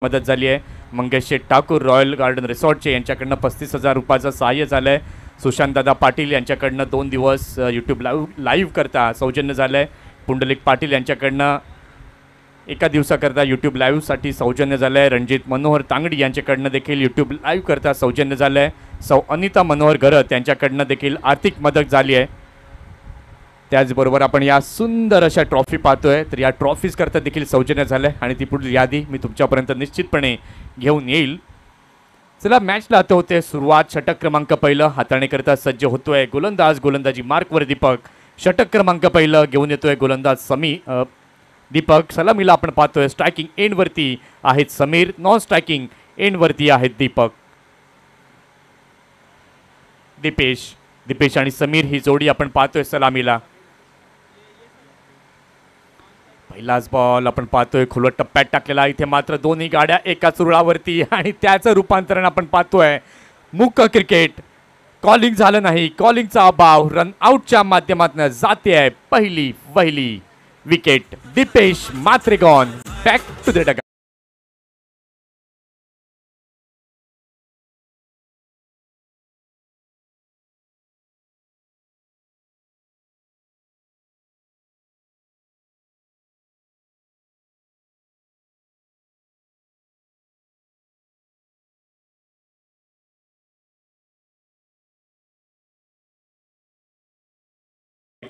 मदत झाली आहे. मंगेश शेठ ठाकूर रॉयल गार्डन रिसॉर्टचे यांच्याकडनं 35,000 रुपयाचं सहाय्य झालं आहे. सुशांतदादा पाटील यांच्याकडनं 2 दिवस यूट्यूब लाईव्ह करता सौजन्य झालं आहे. पुंडलिक पाटील यांच्याकडनं एका दिवसाकरता यूट्यूब लाईव्हसाठी सौजन्य झालं आहे. रणजित मनोहर तांगडी यांच्याकडनं देखील यूट्यूब लाईव्ह करता सौजन्य झालं आहे. सौ अनिता मनोहर गरत यांच्याकडनं देखील आर्थिक मदत झाली आहे. त्याचबरोबर आपण या सुंदर अशा ट्रॉफी पाहतोय, तर या ट्रॉफीज करता देखील सौजन्य झालं आहे आणि ती पुढील यादी मी तुमच्यापर्यंत निश्चितपणे घेऊन येईल. चला मॅचला आता होते सुरुवात. षटक क्रमांक पहिलं हाताळणीकरता सज्ज होतोय गोलंदाज. गोलंदाजी मार्कवर दीपक. षटक क्रमांक पहिलं घेऊन येतोय गोलंदाज दीपक. सलामीला आपण पाहतोय स्ट्रायकिंग एंडवरती आहेत समीर, नॉन स्ट्रायकिंग एंडवरती आहेत दीपक. दीपेश आणि समीर ही जोडी आपण पाहतोय सलामीला. पहिलाच बॉल आपण पाहतोय खोलवट टप्प्यात टाकलेला. इथे मात्र दोन्ही गाड्या एकाच रुळावरती आणि त्याचं रूपांतरण आपण पाहतोय मुक क्रिकेट. कॉलिंग झालं नाही, कॉलिंगचा अभाव. रन आउटच्या माध्यमातून जाते आहे पहिली विकेट. दीपेश मात्रेगॉन बॅक टू द डगआउट.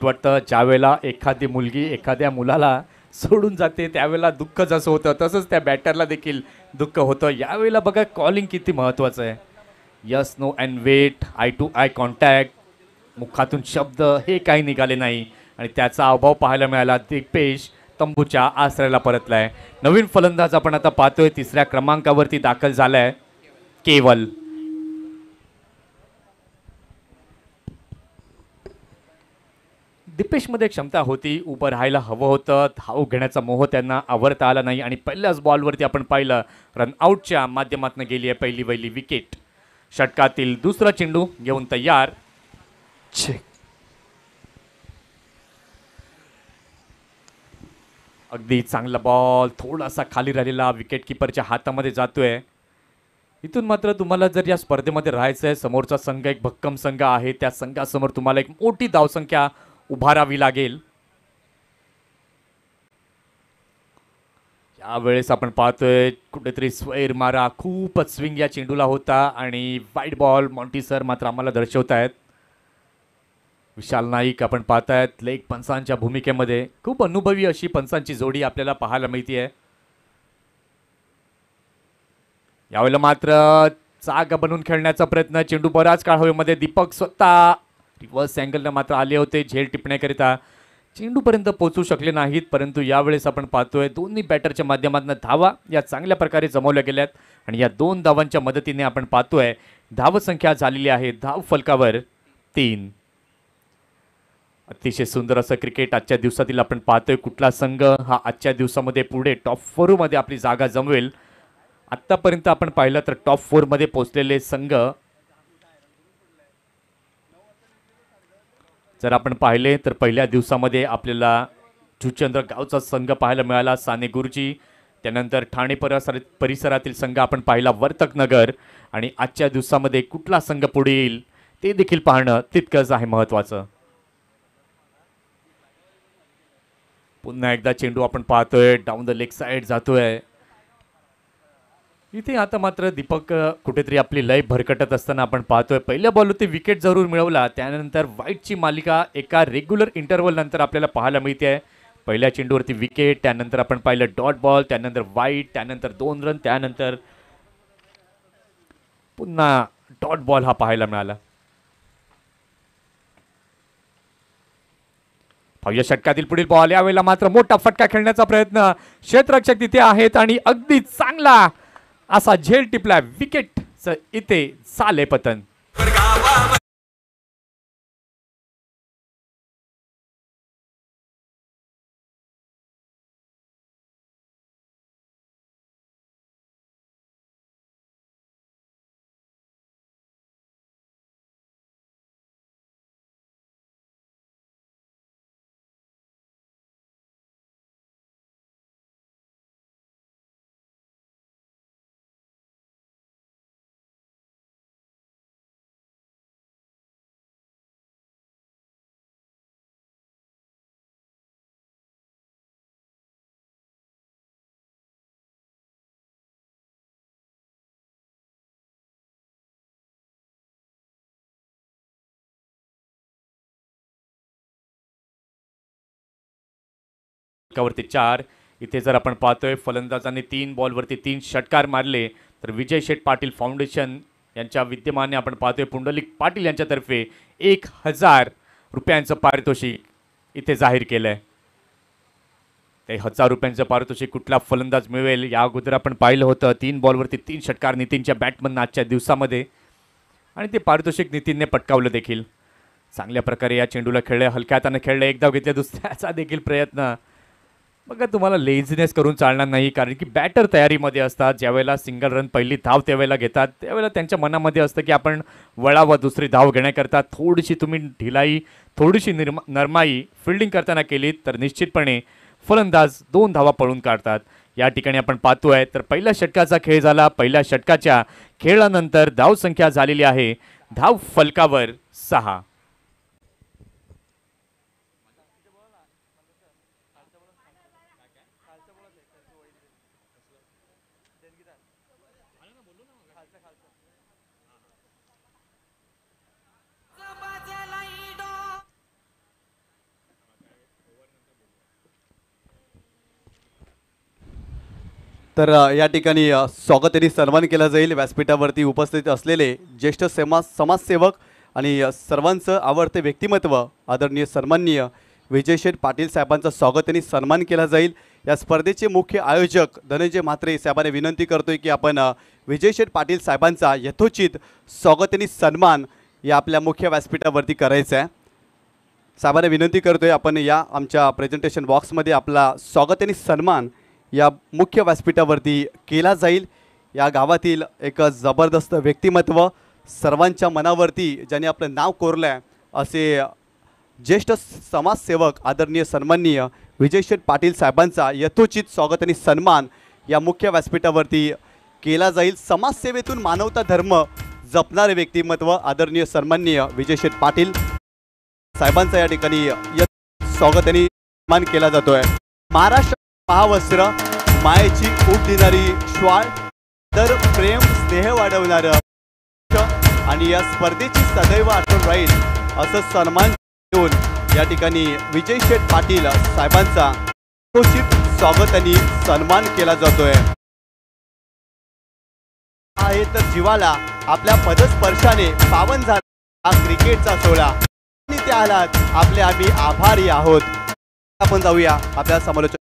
वाटतं ज्या वेळेला एखादी मुलगी एखाद्या मुलाला सोडून जाते त्यावेळेला दुःख जसं होतं तसंच त्या बॅटरला देखील दुःख होतं. यावेळेला बघा कॉलिंग किती महत्त्वाचं आहे. Yes no and wait, eye to eye contact. मुखातून शब्द हे काही निघाले नाही आणि त्याचा अभाव पाहायला मिळाला. दीपेश तंबूच्या आश्रयाला परतलाय. नवीन फलंदाज आपण आता पाहतोय 3ऱ्या क्रमांकावरती दाखल झालाय केवल. दीपेशमध्ये क्षमता होती, उभं राहायला हवं होतं. धाव घेण्याचा मोह त्यांना आवरता आला नाही आणि पहिल्याच बॉलवरती आपण पाहिलं रनआउटच्या माध्यमातून गेली आहे पहिली विकेट. षटकातील दुसरा चेंडू घेऊन तयार. अगदी चांगला बॉल थोडासा खाली राहिलेला विकेट किपरच्या हातामध्ये जातोय. इथून मात्र तुम्हाला जर या स्पर्धेमध्ये राहायचं आहे, समोरचा संघ एक भक्कम संघ आहे, त्या संघासमोर तुम्हाला एक मोठी धावसंख्या उभारावी लागेल. यावेळेस आपण पाहतोय कुठेतरी स्वैर मारा, खूपच स्विंग या चेंडूला होता आणि वाईट बॉल. मॉन्टी सर मात्र आम्हाला दर्शवतायत. विशाल नाईक आपण पाहतायत लेग पंचांच्या भूमिकेमध्ये. खूप अनुभवी अशी पंचांची जोडी आपल्याला पाहायला मिळते. यावेळेला मात्र जागा बनवून खेळण्याचा प्रयत्न. चेंडू बराच काळ हवेमध्ये. दीपक स्वतः रिव्हर्स अँगलनं मात्र आले होते झेल टिपण्याकरिता. चेंडूपर्यंत पोहोचू शकले नाहीत, परंतु यावेळेस आपण पाहतोय दोन्ही बॅटरच्या माध्यमातून धावा या चांगल्या प्रकारे जमवल्या गेल्यात आणि या 2 धावांच्या मदतीने आपण पाहतोय धावसंख्या झालेली आहे धाव फलकावर 3. अतिशय सुंदर असं क्रिकेट आजच्या दिवसातील आपण पाहतोय. कुठला संघ हा आजच्या दिवसामध्ये पुढे टॉप 4 मध्ये आपली जागा जमवेल. आत्तापर्यंत आपण पाहिलं तर टॉप 4 मध्ये पोहोचलेले संघ जर आपण पाहिले तर पहिल्या दिवसामध्ये आपल्याला जुचंद्र गावचा संघ पाहायला मिळाला, साने गुरुजी. त्यानंतर ठाणे परिसरातील संघ आपण पाहिला वर्तक नगर. आणि आजच्या दिवसामध्ये कुठला संघ पुढे येईल ते देखील पाहणं तितकंच आहे महत्त्वाचं. पुन्हा एकदा चेंडू आपण पाहतोय डाऊन द लेग साइड जातोय. इथे आता मात्र दीपक कुठेतरी आपली लय भरकटत असताना आपण पाहतोय. पहिल्या बॉलवरती विकेट जरूर मिळवला, त्यानंतर वाईटची मालिका एका रेग्युलर इंटरव्हल नंतर आपल्याला पाहायला मिळते. पहिल्या चेंडूवरती विकेट, त्यानंतर आपण पाहिलं डॉट बॉल, त्यानंतर वाईट, त्यानंतर 2 रन, त्यानंतर पुन्हा डॉट बॉल हा पाहायला मिळाला. पाहूया षटकातील पुढील बॉल. यावेळेला मात्र मोठा फटका खेळण्याचा प्रयत्न. क्षेत्ररक्षक तिथे आहेत आणि अगदी चांगला असा झेल टिपला. विकेट इथे झाले पतन. फलकावरती 4. इथे जर आपण पाहतोय फलंदाजांनी 3 बॉलवरती 3 षटकार मारले तर विजय शेठ पाटील फाउंडेशन यांच्या विद्यमाने आपण पाहतोय पुंडलिक पाटील यांच्यातर्फे 1000 रुपयांचं पारितोषिक इथे जाहीर केलंय. ते 1000 रुपयांचं पारितोषिक कुठला फलंदाज मिळवेल या अगोदर आपण पाहिलं होतं. 3 बॉलवरती 3 षटकार नितीनच्या बॅटमधनं आजच्या दिवसामध्ये आणि ते पारितोषिक नितीनने पटकावलं देखील. चांगल्या प्रकारे या चेंडूला खेळले, हलक्या हाताने खेळले, एक धाव घेतले, दुसऱ्याचा देखील प्रयत्न. बघा तुम्हाला लेझीनेस करून चालणार नाही कारण की बॅटर तयारीमध्ये असतात. ज्यावेळेला सिंगल रन पहिली धाव त्यावेळेला घेतात त्यावेळेला त्यांच्या मनामध्ये असतं की आपण वळावं दुसरी धाव घेण्याकरता. थोडीशी तुम्ही ढिलाई, थोडीशी नरमाई फिल्डिंग करताना केलीत तर निश्चितपणे फलंदाज 2 धावा पळून काढतात. या ठिकाणी आपण पाहतोय तर पहिल्या षटकाचा खेळ झाला. पहिल्या षटकाच्या खेळानंतर धावसंख्या झालेली आहे धाव फलकावर 6. तर या ठिकाणी स्वागताने सन्मान केला जाईल. व्यासपीठावरती उपस्थित असलेले ज्येष्ठ समाजसेवक आणि सर्वांचं आवडते व्यक्तिमत्व आदरणीय सन्माननीय विजय शेठ पाटील साहेबांचा स्वागताने सन्मान केला जाईल. या स्पर्धेचे मुख्य आयोजक धनंजय म्हात्रे साहेबांना विनंती करतोय की आपण विजय शेठ पाटील साहेबांचा यथोचित स्वागताने सन्मान या आपल्या मुख्य व्यासपीठावरती करायचा आहे. साहेबांना विनंती करतोय आपण या आमच्या प्रेझेंटेशन बॉक्समध्ये आपला स्वागताने सन्मान या मुख्य व्यासपीठावरती केला जाईल. या गावातील एक जबरदस्त व्यक्तिमत्व, सर्वांच्या मनावरती ज्याने आपलं नाव कोरलं आहे असे ज्येष्ठ समाजसेवक आदरणीय सन्माननीय विजय शेठ पाटील साहेबांचा यथोचित स्वागत आणि सन्मान या मुख्य व्यासपीठावरती केला जाईल. समाजसेवेतून मानवता धर्म जपणारे व्यक्तिमत्व आदरणीय सन्माननीय विजय शेठ पाटील साहेबांचा या ठिकाणी स्वागत आणि सन्मान केला जातोय. महाराष्ट्र महावस्त्र मायेची ऊब देणारी श्वाळ तर प्रेम स्नेह वाढवणारं आणि या स्पर्धेची सदैव आठवण राहील असं सन्मान देऊन या ठिकाणी विजय शेठ पाटील साहेबांचा स्वागत आणि सन्मान केला जातोय. आहे तर जीवाला आपल्या पदस्पर्शाने पावन झाला हा क्रिकेटचा सोहळा आणि त्या आलात आपले आम्ही आभारी आहोत. आपण जाऊया आपल्या समालोचक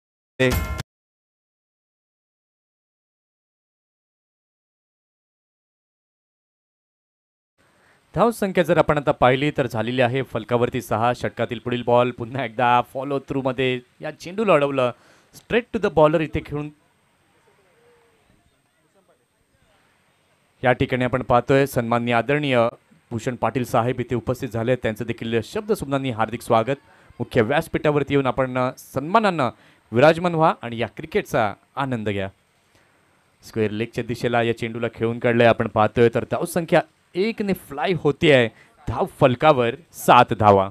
धावसंख्या जर आपण आता पाहिली तर झालेली आहे फलकावरती 6. षटकातील पुढील बॉल पुन्हा एकदा फॉलो थ्रू मध्ये या चेंडूला अडवलं, स्ट्रेट टू द बॉलर इथे खेळून. या ठिकाणी आपण पाहतोय सन्माननीय आदरणीय भूषण पाटील साहेब इथे उपस्थित झाले. त्यांचं देखील शब्दसुमनांनी हार्दिक स्वागत. मुख्य व्यासपीठावरती येऊन आपण सन्मानानं विराजमान व्हा आणि या क्रिकेटचा आनंद घ्या. स्क्वेअर लेगच्या दिशेला या चेंडूला खेळून काढलंय आपण पाहतोय तर धावसंख्या 1 ने फ्लाय होते आहे. धाव फलकावर 7 धावा.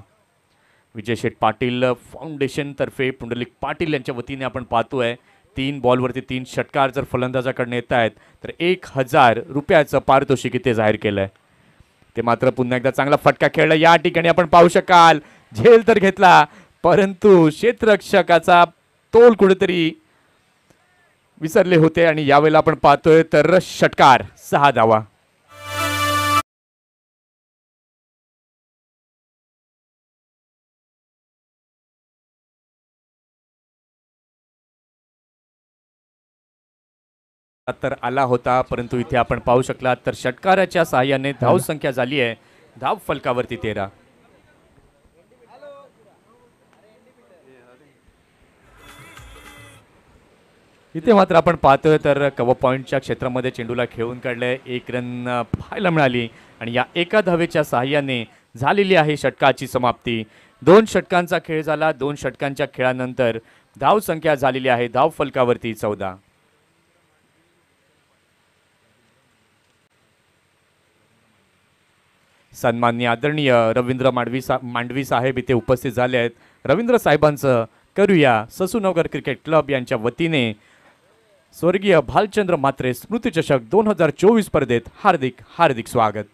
विजय शेठ पाटील फाउंडेशन तर्फे पुंडलिक पाटील यांच्या वतीने आपण पाहतोय 3 बॉलवरती 3 षटकार जर फलंदाजाकडे येत आहेत तर 1000 रुपयाचं पारितोषिक इथे जाहीर केलंय. ते मात्र पुन्हा एकदा चांगला फटका खेळला. या ठिकाणी आपण पाहू शकाल झेल तर घेतला परंतु क्षेत्ररक्षकाचा तोल कुठेतरी विसरले होते आणि यावेळेला आपण पाहतोय तर षटकार 6 धावा. तर आला होता परंतु इथे आपण पाहू शकलात तर षटकाराच्या सहाय्याने धावसंख्या झाली आहे धाव फलकावरती 13. इथे मात्र आपण पाहतोय तर कव्हर पॉइंटच्या क्षेत्रामध्ये चेंडूला खेळून काढले. 1 रन पाहायला मिळाली आणि या एका धावेच्या सहाय्याने झालेली आहे षटकाची समाप्ती. 2 षटकांचा खेळ झाला. 2 षटकांच्या खेळानंतर धावसंख्या झालेली आहे धाव फलकावरती 14. सन्माननीय आदरणीय रवींद्र मांडवी साहेब इथे उपस्थित झाले आहेत. रवींद्र साहेबांचं करूया ससूनगर क्रिकेट क्लब यांच्या वतीने स्वर्गीय भालचंद्र म्हात्रे स्मृतिचषक 2024 स्पर्धेत हार्दिक हार्दिक स्वागत.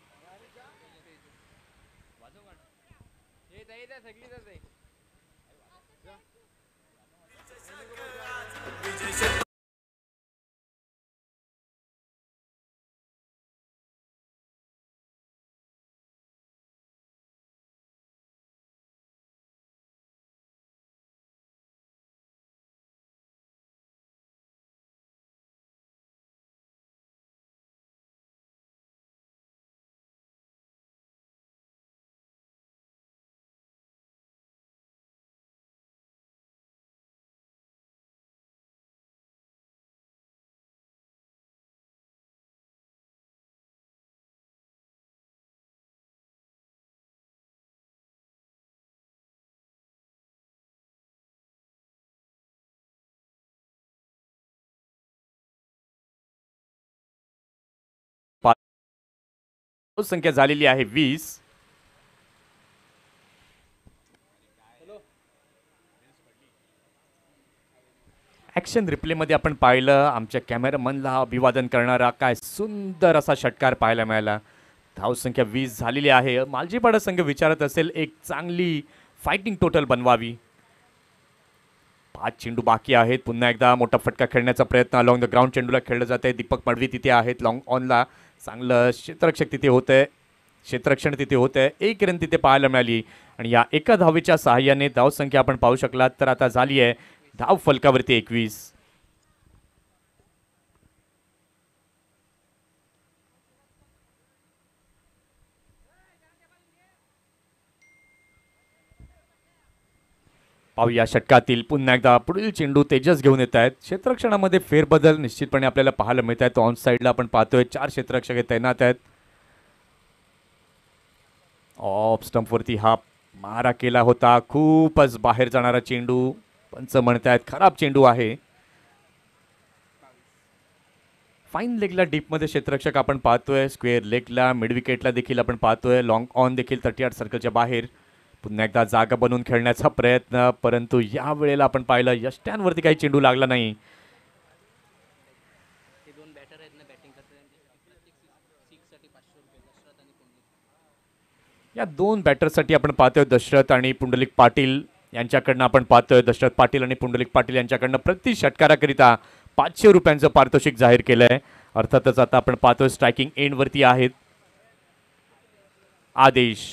संख्या झालेली आहे 20. ॲक्शन रिप्लेमध्ये आपण पाहिलं आमच्या कॅमेरामनला अभिवादन करणारा काय सुंदर असा षटकार पाहायला मिळाला. धावसंख्या 20 झालेली आहे. मालजीपाडा संघ विचारत असेल एक चांगली फायटिंग टोटल बनवावी. 5 चेंडू बाकी आहेत. पुन्हा एकदा मोठा फटका खेळण्याचा प्रयत्न अलॉंग द ग्राउंड चेंडूला खेळलं जात आहे. दीपक मडवी तिथे आहेत. लॉंग ऑनला चांगलं क्षेत्ररक्षक तिथे होतं आहे. क्षेत्ररक्षण तिथे होतं आहे. 1 रन तिथे पाहायला मिळाली आणि या एका धावेच्या सहाय्याने धावसंख्या आपण पाहू शकलात तर आता झाली आहे धाव फलकावरती 21. पाहूया षटकातील पुन्हा एकदा पुढील चेंडू तेजस घेऊन येत आहेत. क्षेत्ररक्षणामध्ये फेरबदल निश्चितपणे आपल्याला पाहायला मिळत आहेत. ऑन साईडला आपण पाहतोय 4 क्षेत्ररक्षक तैनात आहेत. ऑफ स्टंपवरती हा मारा केला होता. खूपच बाहेर जाणारा चेंडू. पंच म्हणतायत खराब चेंडू आहे. फाईन लेगला डीपमध्ये क्षेत्ररक्षक आपण पाहतोय. स्क्वेअर लेगला मिड विकेटला देखील आपण पाहतोय. लॉंग ऑन देखील 38 सर्कलच्या बाहेर. पुन्हा एकदा जागा बनवून खेळण्याचा प्रयत्न परंतु या वेळेला आपण पाहिलं यष्ट्यांवरती काही चेंडू लागला नाही. या 2 बॅटरसाठी आपण पाहतोय दशरथ आणि पुंडलिक पाटील यांच्याकडनं आपण पाहतोय. दशरथ पाटील आणि पुंडलिक पाटील यांच्याकडनं प्रति षटकाराकरिता 500 रुपयांचं पारितोषिक जाहीर केलंय. अर्थातच आता आपण पाहतोय स्ट्रायकिंग एंडवरती आहेत आदेश.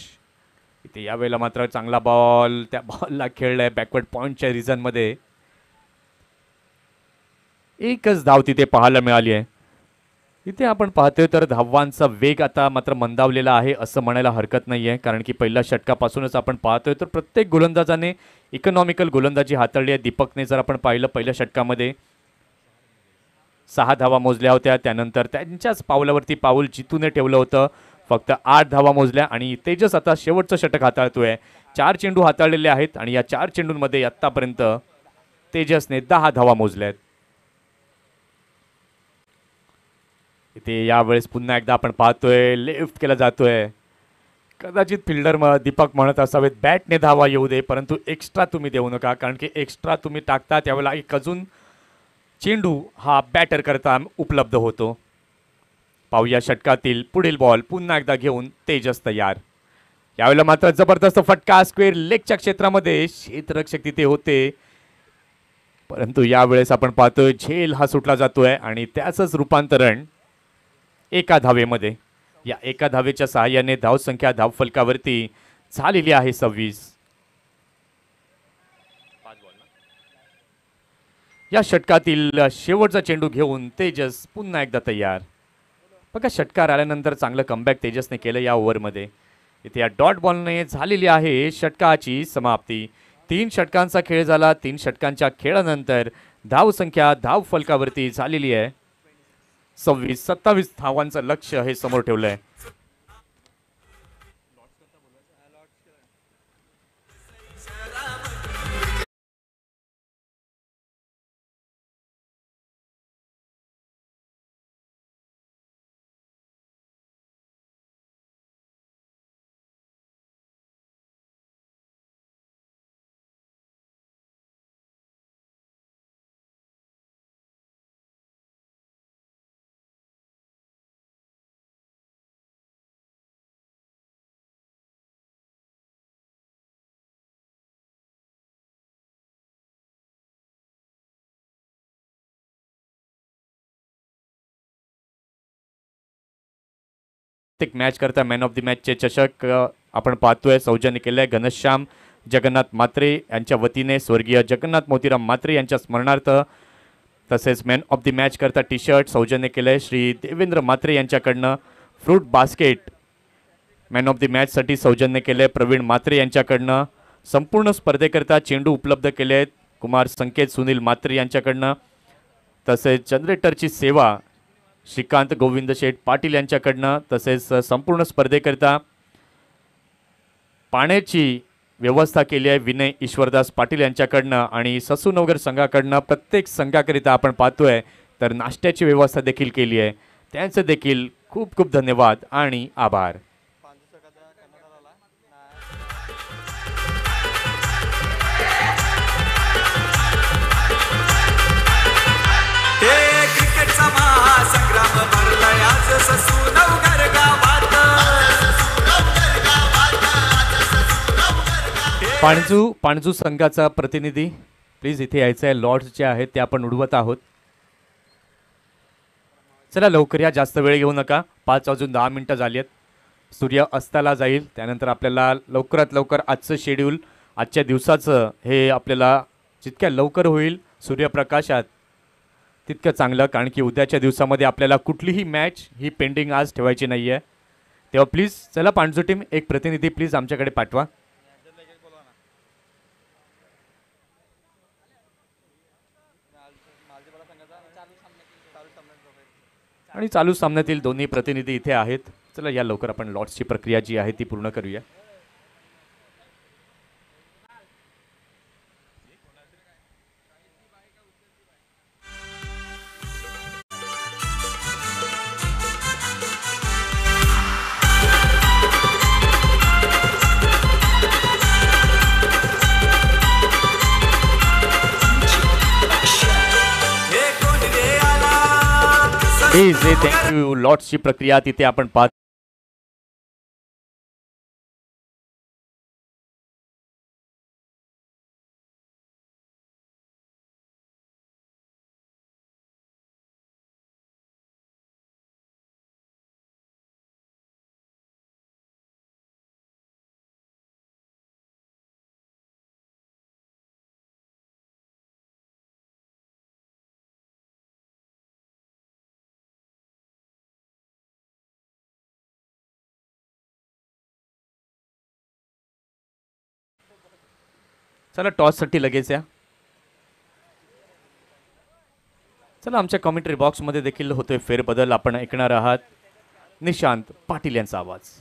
इथे यावेळेला मात्र चांगला बॉल त्या बॉलला खेळलाय बॅकवर्ड पॉइंटच्या रिझनमध्ये. एकच धाव तिथे पाहायला मिळाली आहे. इथे आपण पाहतोय तर धावांचा वेग आता मात्र मंदावलेला आहे असं म्हणायला हरकत नाही आहे. कारण की पहिल्या षटकापासूनच आपण पाहतोय तर प्रत्येक गोलंदाजाने इकॉनॉमिकल गोलंदाजी हाताळली आहे. दीपकने जर आपण पाहिलं पहिल्या षटकामध्ये 6 धावा मोजल्या होत्या. त्यानंतर त्यांच्याच पावलावरती पाऊल जितूने ठेवलं होतं. फक्त 8 धावा मोजल्या आणि तेजस आता शेवटचं षटक हाताळतोय. 4 चेंडू हाताळलेले आहेत आणि या 4 चेंडूंमध्ये आत्तापर्यंत तेजसने 10 धावा मोजल्या आहेत. इथे यावेळेस पुन्हा एकदा आपण पाहतोय लेफ्ट केला जातोय. कदाचित फिल्डर दीपक म्हणत असावेत बॅटने धावा येऊ दे परंतु एक्स्ट्रा तुम्ही देऊ नका कारण की एक्स्ट्रा तुम्ही टाकता त्यावेळेला एक अजून चेंडू हा बॅटर करता उपलब्ध होतो. पाहूया षटकातील पुढील बॉल पुन्हा एकदा घेऊन तेजस तयार. यावेळेला मात्र जबरदस्त फटका स्क्वेअर लेगच्या क्षेत्रामध्ये. क्षेत्ररक्षक तिथे होते परंतु यावेळेस आपण पाहतोय झेल हा सुटला जातोय आणि त्याचंच रूपांतरण एका धावेमध्ये. या एका धावेच्या सहाय्याने धावसंख्या धावफलकावरती झालेली आहे 26. या षटकातील शेवटचा चेंडू घेऊन तेजस पुन्हा एकदा तयार. बघा षटकार आल्यानंतर चांगलं कमबॅक तेजसने केलं या ओव्हरमध्ये. इथे या डॉट बॉलने झालेली आहे षटकाची समाप्ती. 3 षटकांचा खेळ झाला. 3 षटकांच्या खेळानंतर धावसंख्या धावफलकावरती झालेली आहे 26. 27 धावांचं लक्ष्य हे समोर ठेवलंय. प्रत्येक मॅच करता मॅन ऑफ द मॅचचे चषक आपण पाहतोय सौजन्य केलंय घनश्याम जगन्नाथ म्हात्रे यांच्या वतीने स्वर्गीय जगन्नाथ मोतीराम म्हात्रे यांच्या स्मरणार्थ. तसेच मॅन ऑफ द मॅच करता टी शर्ट सौजन्य केलंय श्री देवेंद्र म्हात्रे यांच्याकडनं. Fruit basket man of the मॅचसाठी सौजन्य केलंय प्रवीण म्हात्रे यांच्याकडनं. संपूर्ण स्पर्धेकरता चेंडू उपलब्ध केले आहेत कुमार संकेत सुनील म्हात्रे यांच्याकडनं. तसेच जनरेटरची सेवा श्रीकांत गोविंद शेठ पाटील यांच्याकडनं. तसेच संपूर्ण स्पर्धेकरता पाण्याची व्यवस्था केली आहे विनय ईश्वरदास पाटील यांच्याकडनं. आणि ससूनगर संघाकडनं प्रत्येक संघाकरिता आपण पाहतोय तर नाश्त्याची व्यवस्था देखील केली आहे. त्यांचं देखील खूप खूप धन्यवाद आणि आभार. क्रिकेटचा महासंग्राम भरलाय आज ससूनवगर गावात. पाणजू संघाचा प्रतिनिधी प्लीज इथे यायचं आहे. लॉर्ड्स जे आहेत ते आपण उडवत आहोत. चला लवकर या, जास्त वेळ घेऊ नका. 5:10 झाली आहेत. सूर्य अस्ताला जाईल, त्यानंतर आपल्याला लवकरात लवकर आजचं शेड्यूल, आजच्या दिवसाचं हे आपल्याला जितक्या लवकर होईल सूर्यप्रकाशात तितकं चांगलं, कारण की उद्याच्या दिवसामध्ये आपल्याला कुठलीही मॅच ही पेंडिंग आज ठेवायची नाही आहे. तेव्हा प्लीज चला पाणजू टीम एक प्रतिनिधी प्लीज आमच्याकडे पाठवा. आणि चालू सामन्यातील दोन्ही प्रतिनिधी इथे आहेत. चला या लवकर आपण लॉट्सची प्रक्रिया जी आहे ती पूर्ण करूया. थँक्यू. लॉट्सची प्रक्रिया तिथे आपण पाहत चला टॉससाठी लगेच या. चला आमच्या कॉमेंट्री बॉक्समध्ये देखील होतोय फेरबदल. आपण ऐकणार आहात निशांत पाटील यांचा आवाज.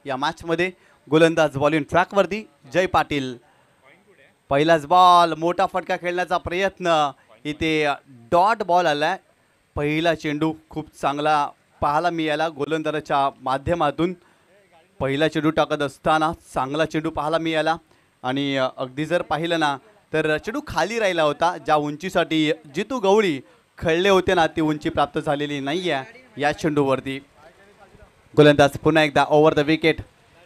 या मॅचमध्ये गोलंदाज बॉलिंग ट्रॅकवरती जय पाटील. पहिलाच बॉल, मोठा फटका खेळण्याचा प्रयत्न, इथे डॉट बॉल आलाय. पहिला चेंडू खूप चांगला पाहायला मिळाला गोलंदाजाच्या माध्यमातून. पहिला चेंडू टाकत असताना चांगला चेंडू पाहायला मिळाला आणि अगदी जर पाहिलं ना तर चेंडू खाली राहिला होता. ज्या उंचीसाठी जितू गवळी खेळले होते ना ती उंची प्राप्त झालेली नाही आहे या चेंडूवरती. गोलंदाज पुन्हा एकदा ओव्हर द विकेट.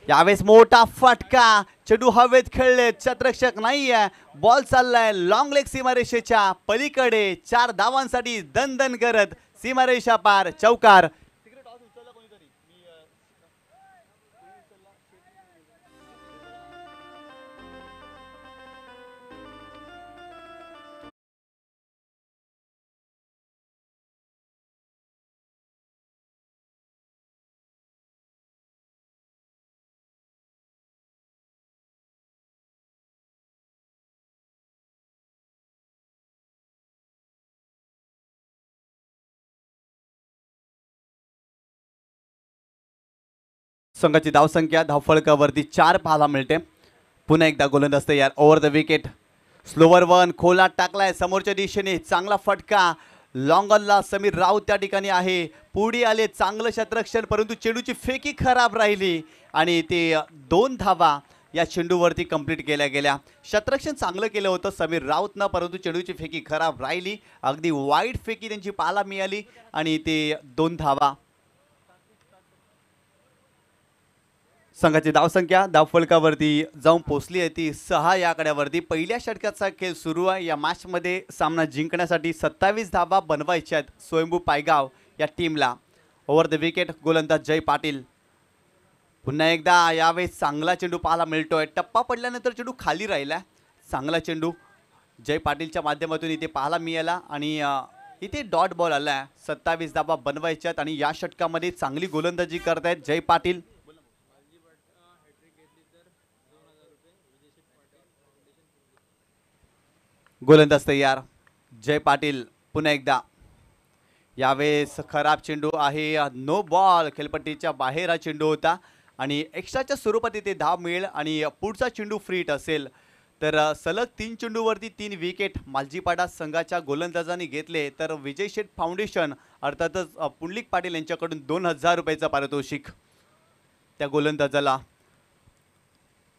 यावेळेस मोठा फटका, चेंडू हवेत खेळले, क्षेत्ररक्षक नाही आहे. बॉल चाललाय लॉंग लेग सीमारेषेच्या पलीकडे. 4 धावांसाठी दणदण करत सीमारेषा पार चौकार. संघाची धावसंख्या धावफलकावरती 4 पाहायला मिळते. पुन्हा एकदा गोलंदाज तयार. Over the wicket. Slower one खोलात टाकलाय समोरच्या दिशेने. चांगला फटका लॉंगनला. समीर राऊत त्या ठिकाणी आहे. पुढे आले, चांगलं क्षेत्ररक्षण, परंतु चेंडूची फेकी खराब राहिली आणि ते 2 धावा या चेंडूवरती कंप्लीट केल्या गेल्या. क्षेत्ररक्षण चांगलं केलं होतं समीर राऊतनं, परंतु चेंडूची फेकी खराब राहिली. अगदी वाईड फेकी त्यांची पाहायला मिळाली आणि ते 2 धावा. संघाची धावसंख्या धावफलकावरती जाऊन पोहोचली आहे ती 6 या आकड्यावरती. पहिल्या षटकाचा खेळ सुरू आहे. या मॅचमध्ये सामना जिंकण्यासाठी 27 धावा बनवायच्या आहेत स्वयंभू पायगाव या टीमला. ओव्हर द विकेट गोलंदाज जय पाटील. पुन्हा एकदा यावेळेस चांगला चेंडू पाहायला मिळतोय. टप्पा पडल्यानंतर चेंडू खाली राहिला. चांगला चेंडू जय पाटीलच्या माध्यमातून इथे पाहायला मिळाला आणि इथे डॉट बॉल आला. 27 धावा बनवायच्यात आणि या षटकामध्ये चांगली गोलंदाजी करतायत जय पाटील. गोलंदाज तयार जय पाटील. पुन्हा एकदा यावेळेस खराब चेंडू आहे. No ball. खेळपट्टीच्या बाहेर हा चेंडू होता आणि एक्स्ट्राच्या स्वरूपात इथे धाव मिळेल आणि पुढचा चेंडू फ्रीट असेल. तर सलग 3 चेंडूवरती 3 विकेट मालजीपाडा संघाच्या गोलंदाजांनी घेतले. तर विजय शेठ फाउंडेशन अर्थातच पुंडलिक पाटील यांच्याकडून 2000 रुपयाचं पारितोषिक त्या गोलंदाजाला.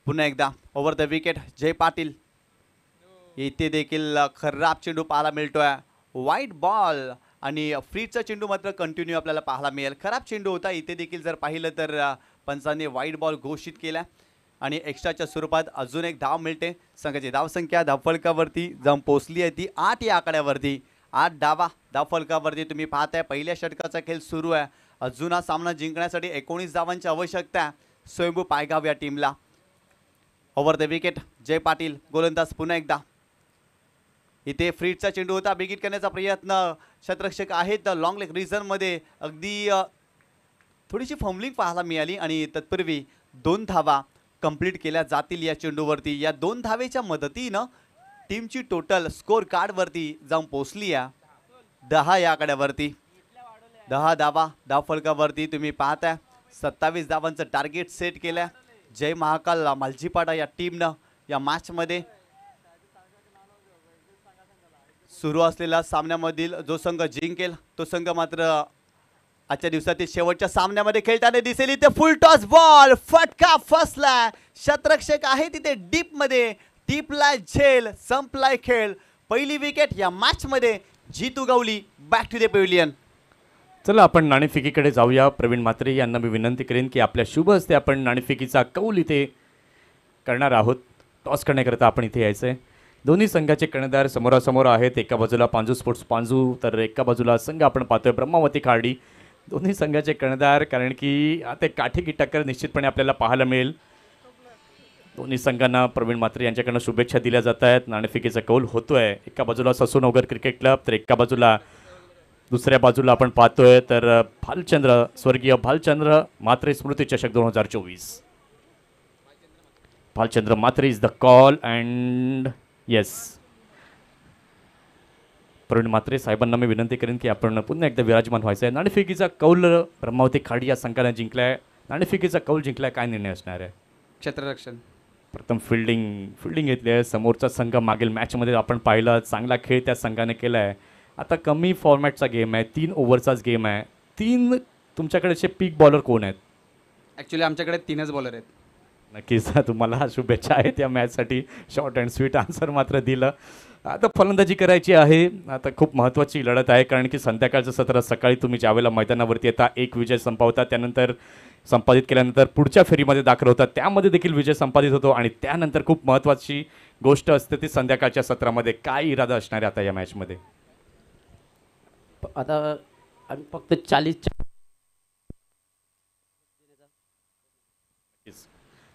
पुन्हा एकदा ओव्हर द विकेट जय पाटील. इथे देखील खराब चेंडू पाहायला मिळतोय. वाईट बॉल आणि फ्रीचा चेंडू मात्र कंटिन्यू आपल्याला पाहायला मिळेल. खराब चेंडू होता. इथे देखील जर पाहिलं तर पंचांनी वाईट बॉल घोषित केला आणि एक्स्ट्राच्या स्वरूपात अजून एक धाव मिळते. संघाची धावसंख्या धावफलकावरती जाऊन पोहोचली आहे ती 8 या आकड्यावरती. 8 धावा धावफलकावरती तुम्ही पाहताय. पहिल्या षटकाचा खेळ सुरू आहे. अजून हा सामना जिंकण्यासाठी 19 धावांची आवश्यकता आहे स्वयंभू पायगाव या टीमला. ओव्हर द विकेट जय पाटील. गोलंदाज पुन्हा एकदा. इथे फ्रीटचा चेंडू होता. बिगिट करण्याचा प्रयत्न क्षेत्ररक्षक आहेत लॉंग लेग रिझनमध्ये. अगदी थोडीशी फंबलिंग पाहायला मिळाली आणि तत्पूर्वी 2 धावा कंप्लीट केल्या जातील या चेंडूवरती. या 2 धावेच्या मदतीनं टीमची टोटल स्कोर कार्डवरती जाऊन पोहोचली आहे 10 या आकड्यावरती. 10 धावा धावफलकावरती तुम्ही पाहताय. 27 धावांचं टार्गेट सेट केलं जय महाकाल मालजीपाडा या टीमनं या मॅचमध्ये. सुरू असलेल्या सामन्यामधील जो संघ जिंकेल तो संघ मात्र आजच्या दिवसातील शेवटच्या सामन्यामध्ये खेळताना दिसेल. इथे फुल टॉस बॉल फटका फसला. क्षेत्ररक्षक आहे तिथे डीपमध्ये. डीपला झेल संपलाय खेळ. पहिली विकेट या मॅचमध्ये Jitu Gawali. Back to the pavilion. चला आपण नाणेफेकीकडे जाऊया. प्रवीण म्हात्रे यांना मी विनंती करेन की आपल्या शुभ हस्ते आपण नाणेफेकीचा कौल इथे करणार आहोत. टॉस करण्याकरता आपण इथे यायचं आहे. दोन्ही संघाचे कर्णधार समोरासमोर आहेत. एका बाजूला पांजू स्पोर्ट्स पांजू तर एका बाजूला संघ आपण पाहतोय ब्रह्मावती खार्डी. दोन्ही संघाचे कर्णधार कारण की आता काठीकी टक्कर निश्चितपणे आपल्याला पाहायला मिळेल. दोन्ही संघांना प्रवीण म्हात्रे यांच्याकडनं शुभेच्छा दिल्या जात आहेत. नाणेफेकीचा कौल होतोय. एका बाजूला ससूनगर क्रिकेट क्लब तर एका बाजूला दुसऱ्या बाजूला आपण पाहतोय तर भालचंद्र स्वर्गीय Bhalchandra Mhatre Smriti Chashak 2024. Bhalchandra Mhatre is the call and yes. Pravin Mhatre साहेबांना मी विनंती करेन की आपण पुन्हा एकदा विराजमान व्हायचं आहे. नाणेफेकीचा कौल ब्रह्मावती खाडी या संघाने जिंकलाय. नाणेफेकीचा कौल जिंकलाय. काय निर्णय असणार आहे? क्षेत्ररक्षण. प्रथम फिल्डिंग घेतली आहे. समोरचा संघ मागील मॅचमध्ये आपण पाहिलं चांगला खेळ त्या संघाने केला आहे. आता कमी फॉर्मॅटचा गेम आहे. 3 ओव्हरचाच गेम आहे. 3 तुमच्याकडेचे पीक बॉलर कोण आहेत? ॲक्च्युली आमच्याकडे 3च बॉलर आहेत. नक्कीच तुम्हाला शुभेच्छा आहेत या मॅचसाठी. शॉर्ट अँड स्वीट आन्सर मात्र दिलं. आता फलंदाजी करायची आहे. आता खूप महत्त्वाची लढत आहे कारण की संध्याकाळचं सत्र सकाळी तुम्ही ज्यावेळेला मैदानावरती येता एक विजय संपवता त्यानंतर संपादित केल्यानंतर पुढच्या फेरीमध्ये दाखल होतात त्यामध्ये देखील विजय संपादित होतो आणि त्यानंतर खूप महत्त्वाची गोष्ट असते ती संध्याकाळच्या सत्रामध्ये काय इरादा असणार आहे आता या मॅचमध्ये? आता आम्ही फक्त 40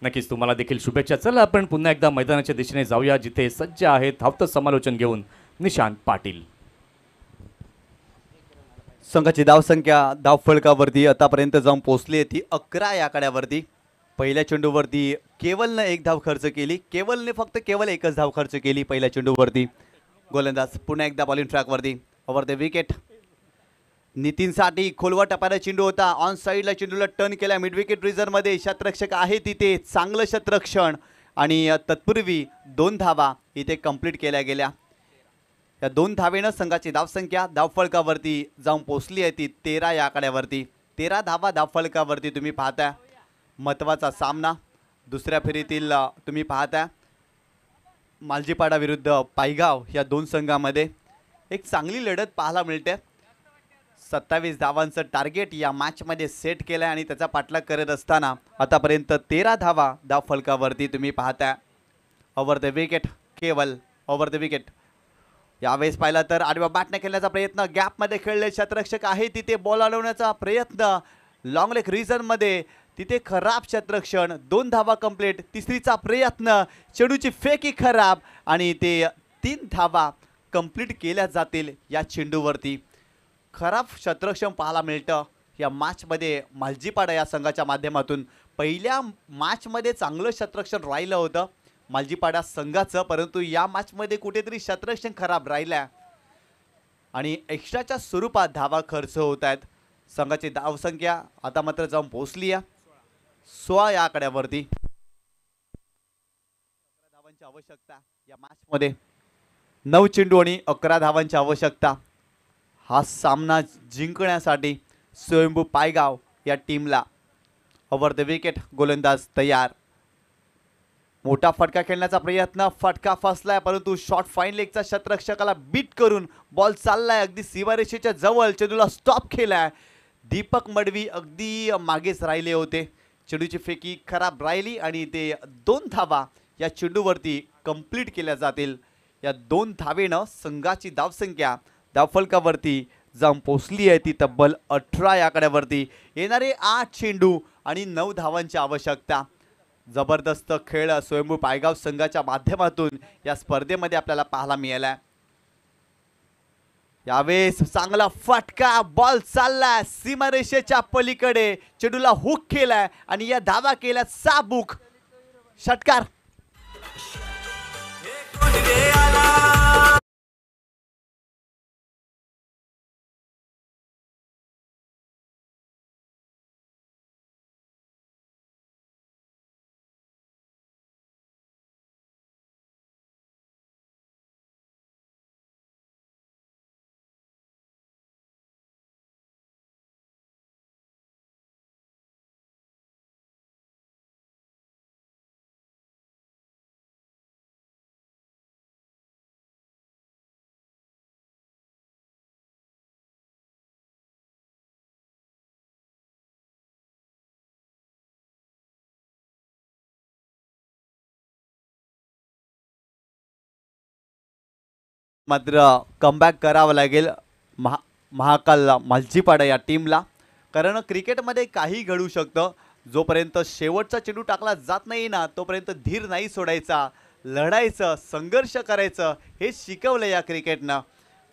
नक्कीच तुम्हाला देखील शुभेच्छा. चला आपण पुन्हा एकदा मैदानाच्या दिशेने जाऊया जिथे सज्ज आहेत धावतं समालोचन घेऊन निशांत पाटील. संघाची धावसंख्या धावफलकावरती आतापर्यंत जाऊन पोहोचली आहे ती 11 या आकड्यावरती. पहिल्या चेंडूवरती केवलनं 1 धाव खर्च केली. केवलने फक्त केवल 1च धाव खर्च केली पहिल्या चेंडूवरती. गोलंदाज पुन्हा एकदा बॉलिंग ट्रॅकवरती. Over the wicket. नितीनसाठी खोलवा टप्प्याचा चेंडू होता. ऑन साईडला चेंडूला टर्न केला मिड विकेट रिझर्वमध्ये. क्षेत्ररक्षक आहे तिथे. चांगलं क्षेत्ररक्षण आणि तत्पूर्वी 2 धावा इथे कंप्लीट केल्या गेल्या. या 2 धावेनं संघाची धावसंख्या धावफलकावरती जाऊन पोहोचली आहे ती 13 या आकड्यावरती. 13 धावा धावफलकावरती तुम्ही पाहताय. महत्त्वाचा सामना दुसऱ्या फेरीतील तुम्ही पाहताय. मालजीपाडा विरुद्ध पायगाव या 2 संघामध्ये एक चांगली लढत पाहायला मिळते. 27 धावांचं टार्गेट या मॅचमध्ये सेट केलं आहे आणि त्याचा पाठलाग करत असताना आतापर्यंत 13 धावा धावफलकावरती तुम्ही पाहताय. ओव्हर द विकेट केवल. Over the wicket. यावेळेस पाहिला तर आडव्या बॅटने खेळण्याचा प्रयत्न, गॅपमध्ये खेळले क्षेत्ररक्षक आहे तिथे बॉल अडवण्याचा प्रयत्न, लॉंग लेग रीजनमध्ये तिथे खराब क्षेत्ररक्षण, 2 धावा कंप्लीट. तिसरीचा प्रयत्न, चेंडूची फेकी खराब आणि ते 3 धावा कंप्लीट केल्या जातील या चेंडूवरती. खराब क्षेत्ररक्षण पाहायला मिळतं या मॅचमध्ये मालजीपाडा या संघाच्या माध्यमातून. पहिल्या मॅचमध्ये चांगलं क्षेत्ररक्षण राहिलं होतं मालजीपाडा संघाचं, परंतु या मॅचमध्ये कुठेतरी क्षेत्ररक्षण खराब राहिलं आणि एक्स्ट्राच्या स्वरूपात धावा खर्च होत आहेत. संघाची धावसंख्या आता मात्र जाऊन पोहोचली आहे 16 या आकड्यावरती. 11 धावांची आवश्यकता या मॅचमध्ये, 9 चेंडू आणि 11 धावांची आवश्यकता हा सामना जिंकण्यासाठी. स्वयंभू पायगाव या टीमला ओव्हर द विकेट गोलंदाज तयार. मोठा फटका खेळण्याचा प्रयत्न, फटका फसलाय परंतु शॉर्ट फाईन लेगचा क्षेत्ररक्षकाला बीट करून बॉल चाललाय अगदी सीमारेषेच्या जवळ. चेंडूला स्टॉप केलाय. दीपक मडवी अगदी मागेच राहिले होते. चेंडूची फेकी खराब राहिली आणि ते 2 धावा या चेंडूवरती कंप्लीट केल्या जातील. या 2 धावेनं संघाची धावसंख्या धावफलकावरती जाऊन पोचली आहे ती तब्बल 18 या आकड्यावरती. येणारे 8 चेंडू आणि 9 धावांची आवश्यकता. जबरदस्त खेळ स्वयंभू पायगाव संघाच्या माध्यमातून या स्पर्धेमध्ये आपल्याला पाहायला मिळाला. यावेळेस चांगला फटका, बॉल चाललाय सीमारेषेच्या पलीकडे, चेंडूला हुक केलाय आणि या धावा केल्या साबूक. षटकार. हे कोण रे आला मात्र कमबॅक करावं लागेल महाकाल मालजीपाडा या टीमला, कारण क्रिकेटमध्ये काही घडू शकतं. जोपर्यंत शेवटचा चेंडू टाकला जात नाही ना तोपर्यंत धीर नाही सोडायचा, लढायचं, संघर्ष करायचं हे शिकवलं या क्रिकेटनं.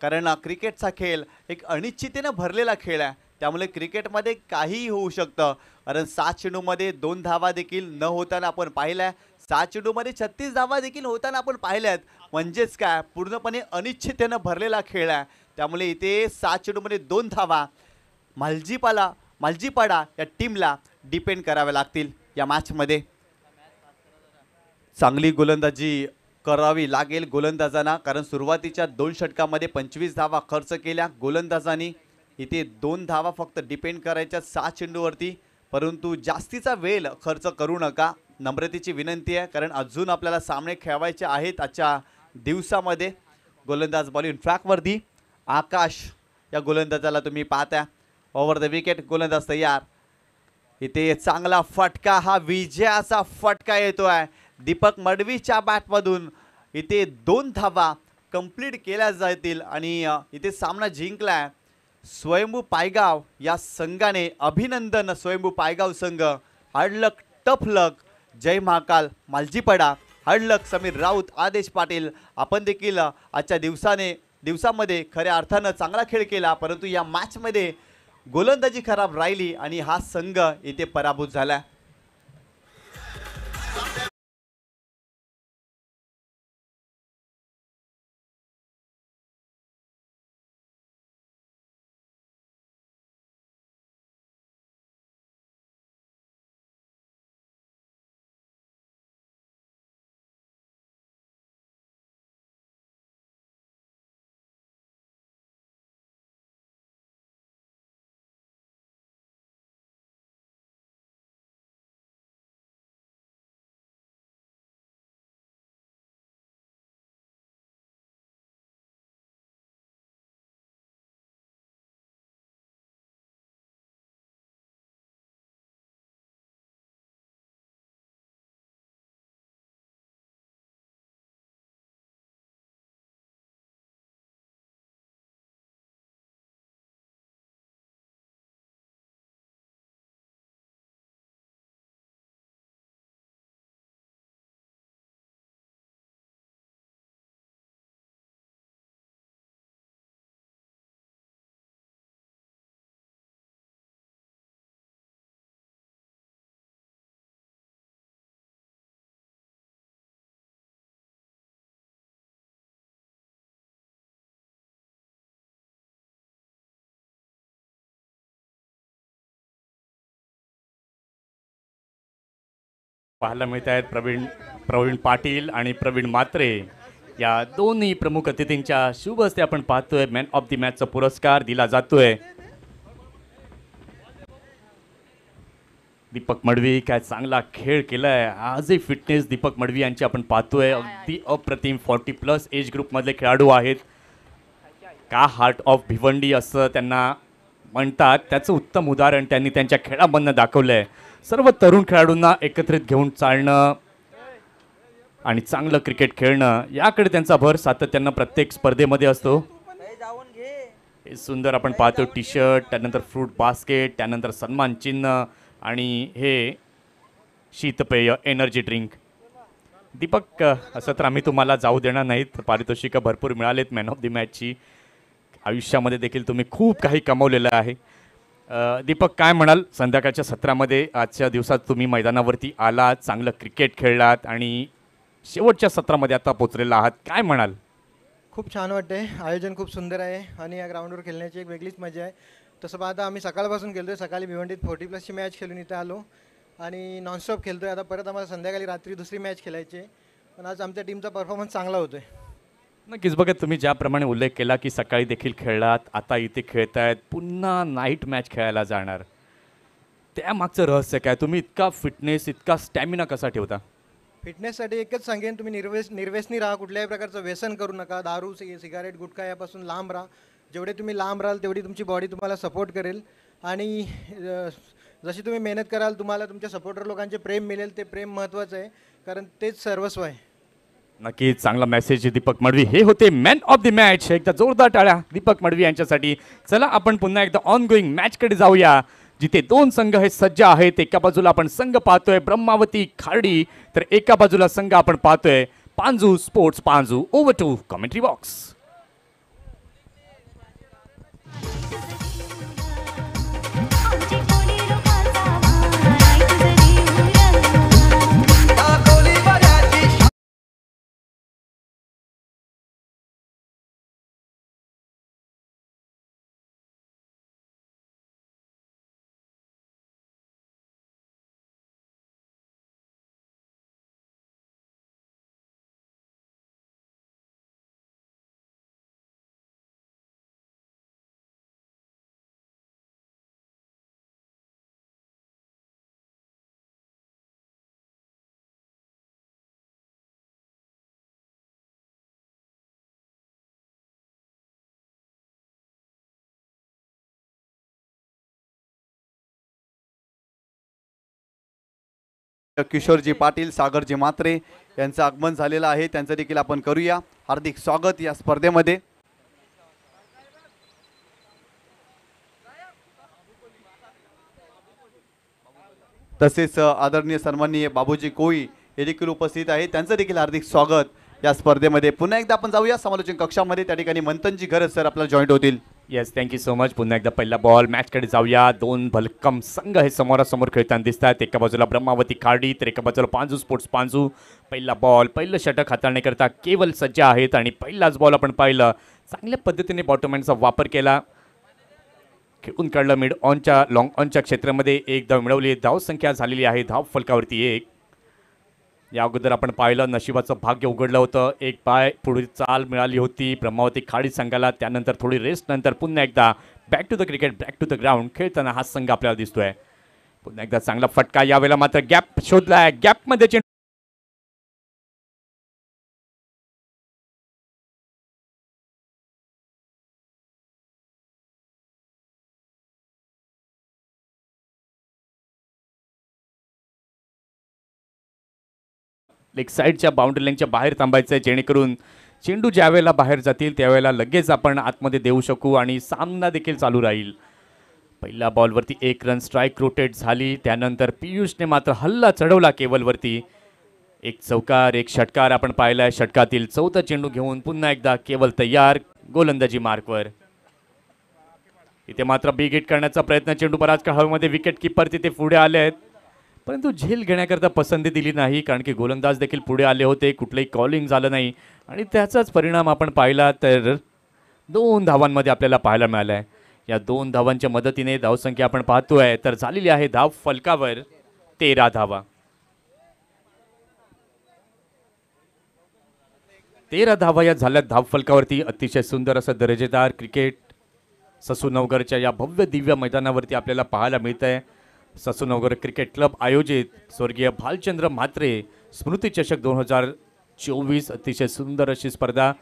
कारण क्रिकेटचा खेळ एक अनिश्चिततेनं भरलेला खेळ आहे, त्यामुळे क्रिकेटमध्ये काहीही होऊ शकतं. कारण 7 चेंडूमध्ये 2 धावा देखील न होताना आपण पाहिल्या, 7 चेंडूमध्ये 36 धावा देखील होताना आपण पाहिल्यात. म्हणजेच काय, पूर्णपणे अनिश्चिततेनं भरलेला खेळ आहे. त्यामुळे इथे 7 चेंडूमध्ये 2 धावा मालजीपाडा या टीमला डिपेंड कराव्या लागतील या मॅचमध्ये. चांगली गोलंदाजी करावी लागेल गोलंदाजांना, कारण सुरुवातीच्या 2 षटकामध्ये 25 धावा खर्च केल्या गोलंदाजांनी. इथे 2 धावा फक्त डिपेंड करायच्या 6 चेंडूवरती, परंतु जास्तीचा वेळ खर्च करू नका, नम्रतेची विनंती आहे. कारण अजून आपल्याला सामने खेळवायचे आहेत आजच्या दिवसामध्ये. गोलंदाज बॉलिंग ट्रॅकवरती आकाश या गोलंदाजाला तुम्ही पाहता. ओव्हर द विकेट गोलंदाज तयार. इथे चांगला फटका, हा विजयाचा फटका येतोय दीपक मडवीच्या बॅटमधून. इथे 2 धावा कंप्लीट केल्या जातील आणि इथे सामना जिंकलाय स्वयंभू पायगाव या संघाने. अभिनंदन स्वयंभू पायगाव संघ. हार्ड लक, टफ लक. जय महाकाल मालजीपाडा. हार्ड लक समीर राऊत, आदेश पाटील. आपण देखील आजच्या दिवसामध्ये खऱ्या अर्थानं चांगला खेळ केला, परंतु या मॅचमध्ये गोलंदाजी खराब राहिली आणि हा संघ इथे पराभूत झाला. पाहायला मिळत आहेत. प्रवीण पाटील आणि प्रवीण म्हात्रे या दोन्ही प्रमुख अतिथींच्या शुभ हस्ते आपण पाहतोय मॅन ऑफ द मॅचचा पुरस्कार दिला जातोय. दीपक मडवी काय चांगला खेळ केलाय. आजही फिटनेस दीपक मडवी यांची आपण पाहतोय. अगदी अप्रतिम 40+ एज ग्रुपमधले खेळाडू आहेत. का हार्ट ऑफ भिवंडी असं त्यांना म्हणतात, त्याचं उत्तम उदाहरण त्यांनी त्यांच्या खेळामधनं दाखवलं आहे. सर्व तरुण खेळाडूंना एकत्रित घेऊन चालणं आणि चांगलं क्रिकेट खेळणं याकडे त्यांचा भर सातत्यानं प्रत्येक स्पर्धेमध्ये असतो. हे सुंदर आपण पाहतो टी शर्ट, त्यानंतर फ्रूट बास्केट, त्यानंतर सन्मान चिन्ह आणि हे शीतपेय एनर्जी ड्रिंक. दीपक, असं तर आम्ही तुम्हाला जाऊ देणार नाहीत. पारितोषिकं भरपूर मिळालेत मॅन ऑफ द मॅचची. आयुष्यामध्ये देखील तुम्ही खूप काही कमवलेलं आहे. दीपक, काय म्हणाल संध्याकाळच्या सत्रामध्ये? आजच्या दिवसात तुम्ही मैदानावरती आलात, चांगलं क्रिकेट खेळलात आणि शेवटच्या सत्रामध्ये आता पोचलेला आहात, काय म्हणाल? खूप छान वाटते. आयोजन खूप सुंदर आहे आणि या ग्राउंडवर खेळण्याची एक वेगळीच मजा आहे. तसं पाहता आम्ही सकाळपासून खेळतो आहे. सकाळी भिवंडीत 40+ची मॅच खेळून इथे आलो आणि नॉनस्टॉप खेळतो आहे. आता परत आम्हाला संध्याकाळी रात्री दुसरी मॅच खेळायची आहे. पण आज आमच्या टीमचा परफॉर्मन्स चांगला होतो आहे. नक्कीच. बघा, तुम्ही ज्याप्रमाणे उल्लेख केला की सकाळी देखील खेळलात, आता इथे खेळतायत, पुन्हा नाईट मॅच खेळायला जाणार, त्यामागचं रहस्य काय? तुम्ही इतका फिटनेस, इतका स्टॅमिना कसा ठेवता? फिटनेससाठी एकच सांगेन, तुम्ही निर्व्यसनी राहा. कुठल्याही प्रकारचं व्यसन करू नका. दारू, सिगारेट, गुटखा यापासून लांब राहा. जेवढे तुम्ही लांब राहाल तेवढी तुमची बॉडी तुम्हाला सपोर्ट करेल आणि जशी तुम्ही मेहनत कराल तुम्हाला तुमच्या सपोर्टर लोकांचे प्रेम मिळेल. ते प्रेम महत्त्वाचं आहे, कारण तेच सर्वस्व आहे. नक्कीच चांगला मेसेज दीपक मडवी. हे होते मॅन ऑफ द मॅच. एकदा जोरदार टाळ्या दीपक मडवी यांच्यासाठी. चला आपण पुन्हा एकदा ऑन गोईंग मॅचकडे जाऊया, जिथे दोन संघ हे सज्ज आहेत. एका बाजूला आपण संघ पाहतोय ब्रह्मावती खार्डी, तर एका बाजूला संघ आपण पाहतोय Panju sports Panju. Over to commentary box. किशोरजी पाटील, सागरजी म्हात्रे यांचं आगमन झालेलं आहे. त्यांचं देखील आपण करूया हार्दिक स्वागत या स्पर्धेमध्ये. तसेच आदरणीय सन्माननीय बाबूजी कोळी हे देखील उपस्थित आहे. त्यांचं देखील हार्दिक स्वागत या स्पर्धेमध्ये. पुन्हा एकदा आपण जाऊया समालोचन कक्षामध्ये. त्या ठिकाणी मंथनजी गरज सर आपल्याला जॉईंट होतील. Yes, thank you so much. पुन्हा एकदा पहिला बॉल मॅचकडे जाऊया. दोन भलकम संघ हे समोरासमोर खेळताना दिसतात. एका बाजूला ब्रह्मावती खार्डी, तर एका बाजूला पांजू स्पोर्ट्स पांजू. पहिला बॉल, पहिलं षटक हाताळण्याकरता केवळ सज्ज आहेत आणि पहिलाच बॉल आपण पाहिलं चांगल्या पद्धतीने बॉटमहँडचा वापर केला. खेळून काढलं मिड ऑनच्या लॉंग ऑनच्या क्षेत्रामध्ये. एक धाव मिळवली. धावसंख्या झालेली आहे धाव फलकावरती 1. या अगोदर आपण पाहिलं नशिबाचं भाग्य उघडलं होतं. एक पाय पुढे चाल मिळाली होती ब्रह्मावती खाडी संघाला. त्यानंतर थोडी रेस्ट नंतर पुन्हा एकदा back to the cricket, back to the ground खेळताना हा संघ आपल्याला दिसतोय. पुन्हा एकदा चांगला फटका. यावेळेला मात्र गॅप शोधलाय. गॅपमध्ये लेग साईडच्या बाउंड्री लाईनच्या बाहेर थांबायचं आहे, जेणेकरून चेंडू ज्या वेळेला बाहेर जातील त्यावेळेला लगेच आपण आतमध्ये देऊ शकू आणि सामना देखील चालू राहील. पहिल्या बॉलवरती 1 रन स्ट्राईक रोटेट झाली. त्यानंतर पियुषने मात्र हल्ला चढवला केवलवरती. एक चौकार, एक षटकार आपण पाहिलाय. षटकातील 4था चेंडू घेऊन पुन्हा एकदा केवल तयार गोलंदाजी मार्कवर. इथे मात्र बिग हिट करण्याचा प्रयत्न. चेंडू बराच काळ हवेमध्ये. विकेट किपर तिथे पुढे आले आहेत, परंतु झेल घेण्याकरता पसंती दिली नाही, कारण की गोलंदाज देखील पुढे आले होते. कुठलंही कॉलिंग झालं नाही आणि त्याचाच परिणाम आपण पाहिला तर 2 धावांमध्ये आपल्याला पाहायला मिळाला आहे. या 2 धावांच्या मदतीने धावसंख्या आपण पाहतोय तर झालेली आहे धाव फलकावर 13 धावा. 13 धावा या झाल्यात धावफलकावरती. अतिशय सुंदर असं दर्जेदार क्रिकेट ससूनवगरच्या या भव्य दिव्य मैदानावरती आपल्याला पाहायला मिळत आहे. ससूनवगर क्रिकेट क्लब आयोजित स्वर्गीय भालचंद्र म्हात्रे स्मृती चषक 2024 अतिशय सुंदर अशी स्पर्धा.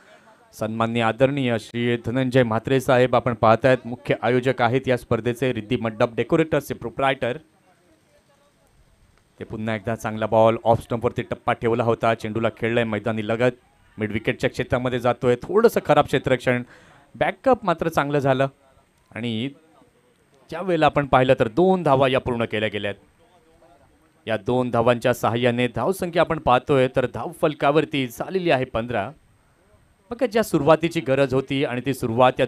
सन्माननीय आदरणीय श्री धनंजय म्हात्रे साहेब आपण पाहत आहेत, मुख्य आयोजक आहेत या स्पर्धेचे. रिद्धी मंडप डेकोरेटर्सचे प्रोप्रायटर. ते पुन्हा एकदा चांगला बॉल ऑफ स्टंपवरती टप्पा ठेवला होता. चेंडूला खेळलाय मैदानी लगत. मिड विकेटच्या क्षेत्रामध्ये जातोय. थोडंसं खराब क्षेत्ररक्षण. बॅकअप मात्र चांगलं झालं आणि ज्या वेळेला आपण पाहिलं तर 2 धावा या पूर्ण केल्या गेल्यात. या 2 धावांच्या सहाय्याने धावसंख्या आपण पाहतोय तर धावफलकावरती झालेली आहे 15. बघा ज्या सुरुवातीची गरज होती आणि ती सुरुवात या